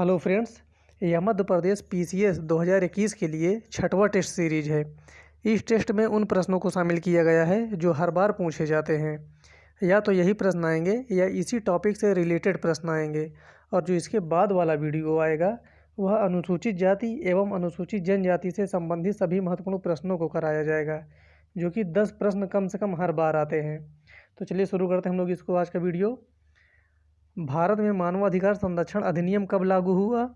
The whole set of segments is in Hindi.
हेलो फ्रेंड्स, यह मध्य प्रदेश पीसीएस 2021 के लिए छठवां टेस्ट सीरीज है। इस टेस्ट में उन प्रश्नों को शामिल किया गया है जो हर बार पूछे जाते हैं। या तो यही प्रश्न आएंगे या इसी टॉपिक से रिलेटेड प्रश्न आएंगे। और जो इसके बाद वाला वीडियो आएगा वह अनुसूचित जाति एवं अनुसूचित जनजाति से संबंधित सभी महत्वपूर्ण प्रश्नों को कराया जाएगा, जो कि 10 प्रश्न कम से कम हर बार आते हैं। तो चलिए शुरू करते हैं हम लोग इसको, आज का वीडियो। भारत में मानवाधिकार संरक्षण अधिनियम कब लागू हुआ?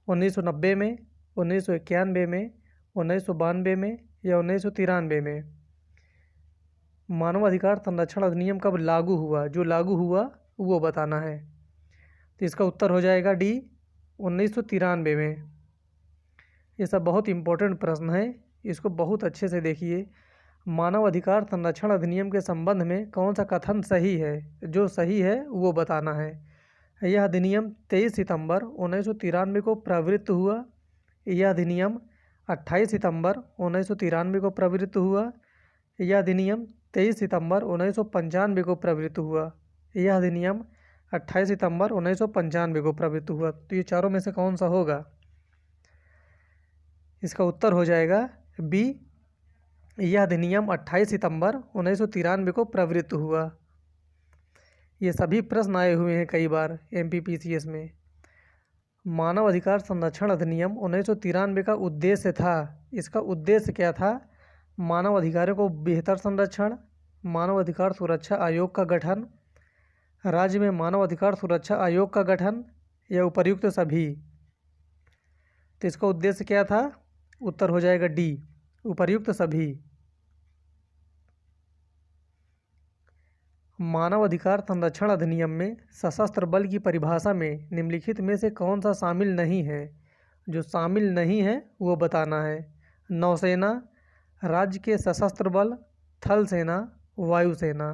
1990 में, 1991 में, 1992 में या 1993 में? मानवाधिकार संरक्षण अधिनियम कब लागू हुआ? जो लागू हुआ वो बताना है। तो इसका उत्तर हो जाएगा डी, 1993 में। ये सब बहुत इम्पोर्टेंट प्रश्न है, इसको बहुत अच्छे से देखिए। मानव अधिकार संरक्षण अधिनियम के संबंध में कौन सा कथन सही है? जो सही है वो बताना है। यह अधिनियम 23 सितंबर 1993 को प्रवृत्त हुआ। यह अधिनियम 28 सितंबर 1993 को प्रवृत्त हुआ। यह अधिनियम 23 सितंबर 1995 को प्रवृत्त हुआ। यह अधिनियम 28 सितंबर 1995 को प्रवृत्त हुआ। तो ये चारों में से कौन सा होगा? इसका उत्तर हो जाएगा बी, यह अधिनियम 28 सितंबर 1993 को प्रवृत्त हुआ। ये सभी प्रश्न आए हुए हैं कई बार एमपीपीसीएस में। मानव अधिकार संरक्षण अधिनियम 1993 का उद्देश्य था, इसका उद्देश्य क्या था? मानव अधिकारों को बेहतर संरक्षण, मानव अधिकार सुरक्षा आयोग का गठन, राज्य में मानव अधिकार सुरक्षा आयोग का गठन या उपर्युक्त सभी। तो इसका उद्देश्य क्या था? उत्तर हो जाएगा डी, उपर्युक्त सभी। मानव अधिकार संरक्षण अधिनियम में सशस्त्र बल की परिभाषा में निम्नलिखित में से कौन सा शामिल नहीं है? जो शामिल नहीं है वो बताना है। नौसेना, राज्य के सशस्त्र बल, थल सेना, वायुसेना।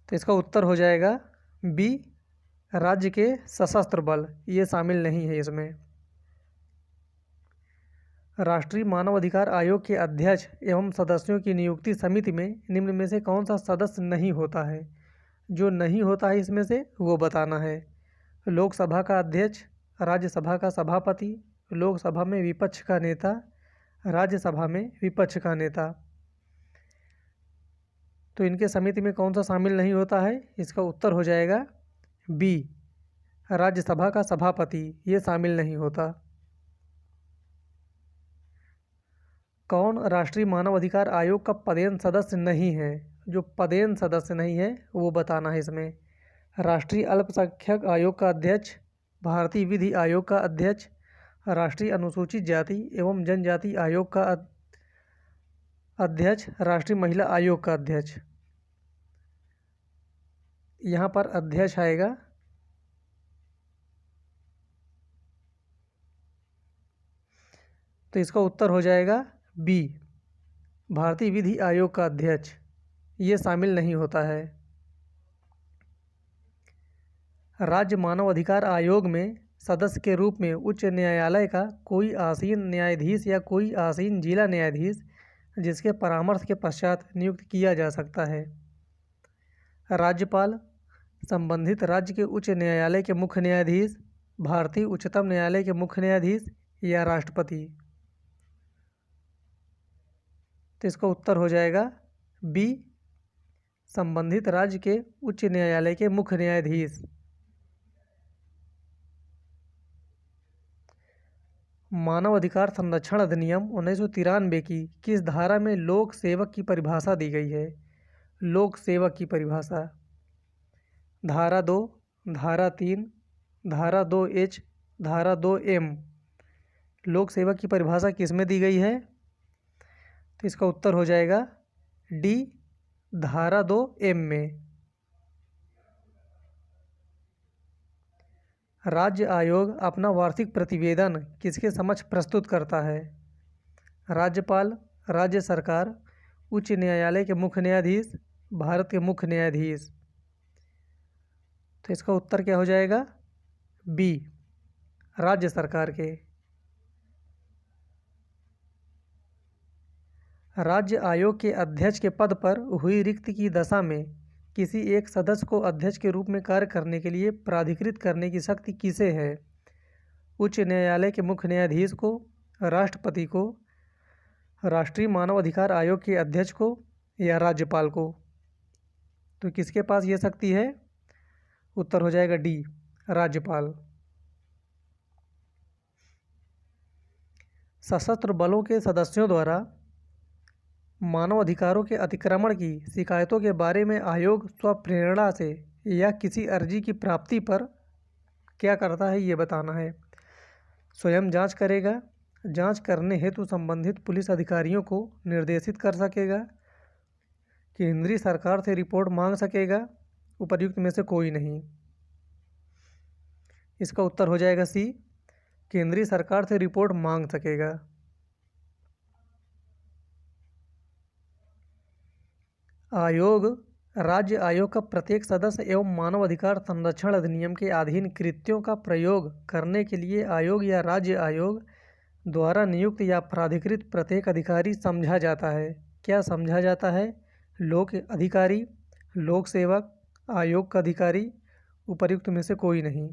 तो इसका उत्तर हो जाएगा बी, राज्य के सशस्त्र बल, ये शामिल नहीं है इसमें। राष्ट्रीय मानवाधिकार आयोग के अध्यक्ष एवं सदस्यों की नियुक्ति समिति में निम्न में से कौन सा सदस्य नहीं होता है? जो नहीं होता है इसमें से वो बताना है। लोकसभा का अध्यक्ष, राज्यसभा का सभापति, लोकसभा में विपक्ष का नेता, राज्यसभा में विपक्ष का नेता। तो इनके समिति में कौन सा शामिल नहीं होता है? इसका उत्तर हो जाएगा बी, राज्यसभा का सभापति, ये शामिल नहीं होता। कौन राष्ट्रीय मानवाधिकार आयोग का पदेन सदस्य नहीं है? जो पदेन सदस्य नहीं है वो बताना है इसमें। राष्ट्रीय अल्पसंख्यक आयोग का अध्यक्ष, भारतीय विधि आयोग का अध्यक्ष, राष्ट्रीय अनुसूचित जाति एवं जनजाति आयोग का अध्यक्ष, राष्ट्रीय महिला आयोग का अध्यक्ष। यहाँ पर अध्यक्ष आएगा। तो इसका उत्तर हो जाएगा बी, भारतीय विधि आयोग का अध्यक्ष, ये शामिल नहीं होता है। राज्य मानव अधिकार आयोग में सदस्य के रूप में उच्च न्यायालय का कोई आसीन न्यायाधीश या कोई आसीन जिला न्यायाधीश जिसके परामर्श के पश्चात नियुक्त किया जा सकता है। राज्यपाल, संबंधित राज्य के उच्च न्यायालय के मुख्य न्यायाधीश, भारतीय उच्चतम न्यायालय के मुख्य न्यायाधीश या राष्ट्रपति। तो इसका उत्तर हो जाएगा बी, संबंधित राज्य के उच्च न्यायालय के मुख्य न्यायाधीश। मानव अधिकार संरक्षण अधिनियम 1993 की किस धारा में लोक सेवक की परिभाषा दी गई है? लोक सेवक की परिभाषा धारा 2, धारा 3, धारा 2H, धारा 2M। लोक सेवक की परिभाषा किस में दी गई है? तो इसका उत्तर हो जाएगा डी, धारा 2M में। राज्य आयोग अपना वार्षिक प्रतिवेदन किसके समक्ष प्रस्तुत करता है? राज्यपाल, राज्य सरकार, उच्च न्यायालय के मुख्य न्यायाधीश, भारत के मुख्य न्यायाधीश। तो इसका उत्तर क्या हो जाएगा? बी, राज्य सरकार के। राज्य आयोग के अध्यक्ष के पद पर हुई रिक्ति की दशा में किसी एक सदस्य को अध्यक्ष के रूप में कार्य करने के लिए प्राधिकृत करने की शक्ति किसे है? उच्च न्यायालय के मुख्य न्यायाधीश को, राष्ट्रपति को, राष्ट्रीय मानव अधिकार आयोग के अध्यक्ष को या राज्यपाल को? तो किसके पास ये शक्ति है? उत्तर हो जाएगा डी, राज्यपाल। सशस्त्र बलों के सदस्यों द्वारा मानव अधिकारों के अतिक्रमण की शिकायतों के बारे में आयोग स्वप्रेरणा से या किसी अर्जी की प्राप्ति पर क्या करता है, ये बताना है। स्वयं जांच करेगा, जांच करने हेतु संबंधित पुलिस अधिकारियों को निर्देशित कर सकेगा, केंद्रीय सरकार से रिपोर्ट मांग सकेगा, उपर्युक्त में से कोई नहीं। इसका उत्तर हो जाएगा सी, केंद्रीय सरकार से रिपोर्ट मांग सकेगा। आयोग राज्य आयोग का प्रत्येक सदस्य एवं मानव अधिकार संरक्षण अधिनियम के अधीन कृत्यों का प्रयोग करने के लिए आयोग या राज्य आयोग द्वारा नियुक्त या प्राधिकृत प्रत्येक अधिकारी समझा जाता है। क्या समझा जाता है? लोक अधिकारी, लोक सेवक, आयोग का अधिकारी, उपर्युक्त में से कोई नहीं।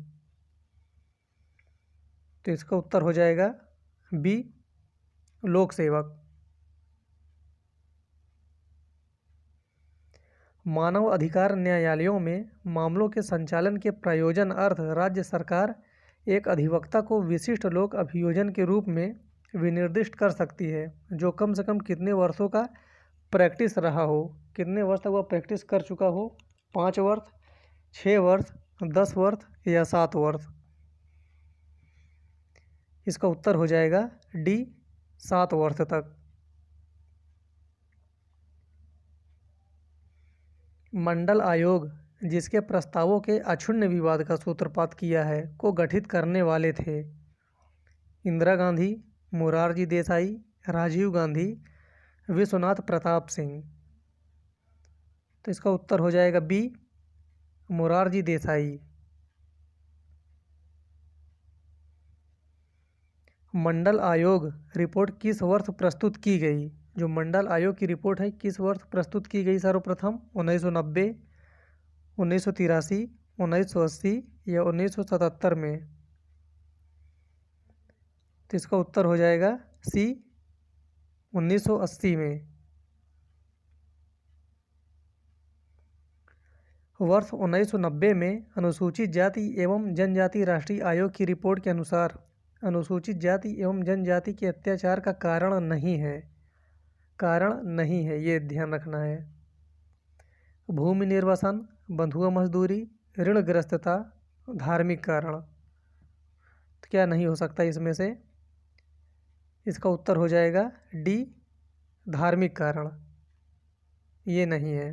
तो इसका उत्तर हो जाएगा बी, लोक सेवक। मानव अधिकार न्यायालयों में मामलों के संचालन के प्रयोजन अर्थ राज्य सरकार एक अधिवक्ता को विशिष्ट लोक अभियोजन के रूप में विनिर्दिष्ट कर सकती है, जो कम से कम कितने वर्षों का प्रैक्टिस रहा हो, कितने वर्ष तक वह प्रैक्टिस कर चुका हो, 5 वर्ष, 6 वर्ष, 10 वर्ष या 7 वर्ष। इसका उत्तर हो जाएगा डी, 7 वर्ष तक। मंडल आयोग जिसके प्रस्तावों के अक्षुण्ण विवाद का सूत्रपात किया है को गठित करने वाले थे? इंदिरा गांधी, मोरारजी देसाई, राजीव गांधी, विश्वनाथ प्रताप सिंह। तो इसका उत्तर हो जाएगा बी, मोरारजी देसाई। मंडल आयोग रिपोर्ट किस वर्ष प्रस्तुत की गई? जो मंडल आयोग की रिपोर्ट है किस वर्ष प्रस्तुत की गई? सर्वप्रथम 1990, 1983, 1980 या 1977 में? तो इसका उत्तर हो जाएगा सी, 1980 में। वर्ष 1990 में अनुसूचित जाति एवं जनजाति राष्ट्रीय आयोग की रिपोर्ट के अनुसार अनुसूचित जाति एवं जनजाति के अत्याचार का कारण नहीं है, ये ध्यान रखना है। भूमि निर्वसन, बंधुआ मजदूरी, ऋणग्रस्तता, धार्मिक कारण। तो क्या नहीं हो सकता इसमें से? इसका उत्तर हो जाएगा डी, धार्मिक कारण, ये नहीं है।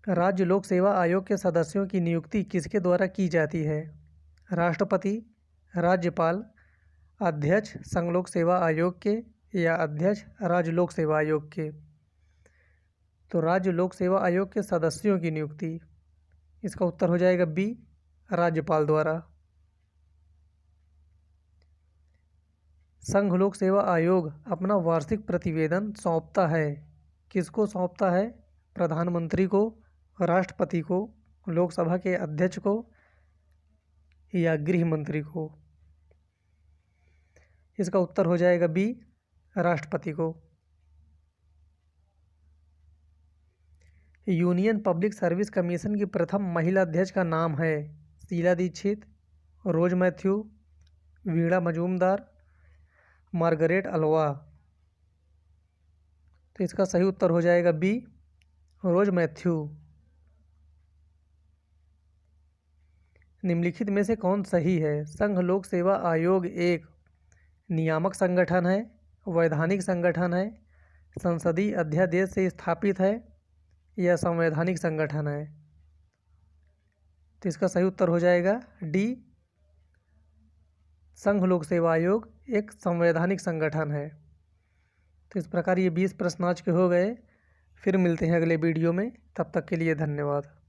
राज्य लोक सेवा आयोग के सदस्यों की नियुक्ति किसके द्वारा की जाती है? राष्ट्रपति, राज्यपाल, अध्यक्ष संघ लोक सेवा आयोग के या अध्यक्ष राज्य लोक सेवा आयोग के? तो राज्य लोक सेवा आयोग के सदस्यों की नियुक्ति, इसका उत्तर हो जाएगा बी, राज्यपाल द्वारा। संघ लोक सेवा आयोग अपना वार्षिक प्रतिवेदन सौंपता है, किसको सौंपता है? प्रधानमंत्री को, राष्ट्रपति को, लोकसभा के अध्यक्ष को या गृह मंत्री को? इसका उत्तर हो जाएगा बी, राष्ट्रपति को। यूनियन पब्लिक सर्विस कमीशन की प्रथम महिला अध्यक्ष का नाम है? शीला दीक्षित, रोज मैथ्यू, वीणा मजूमदार, मार्गरेट अल्वा। तो इसका सही उत्तर हो जाएगा बी, रोज मैथ्यू। निम्नलिखित में से कौन सही है? संघ लोक सेवा आयोग एक नियामक संगठन है, वैधानिक संगठन है, संसदीय अध्यादेश से स्थापित है या संवैधानिक संगठन है? तो इसका सही उत्तर हो जाएगा डी, संघ लोक सेवा आयोग एक संवैधानिक संगठन है। तो इस प्रकार ये 20 प्रश्न आज के हो गए। फिर मिलते हैं अगले वीडियो में, तब तक के लिए धन्यवाद।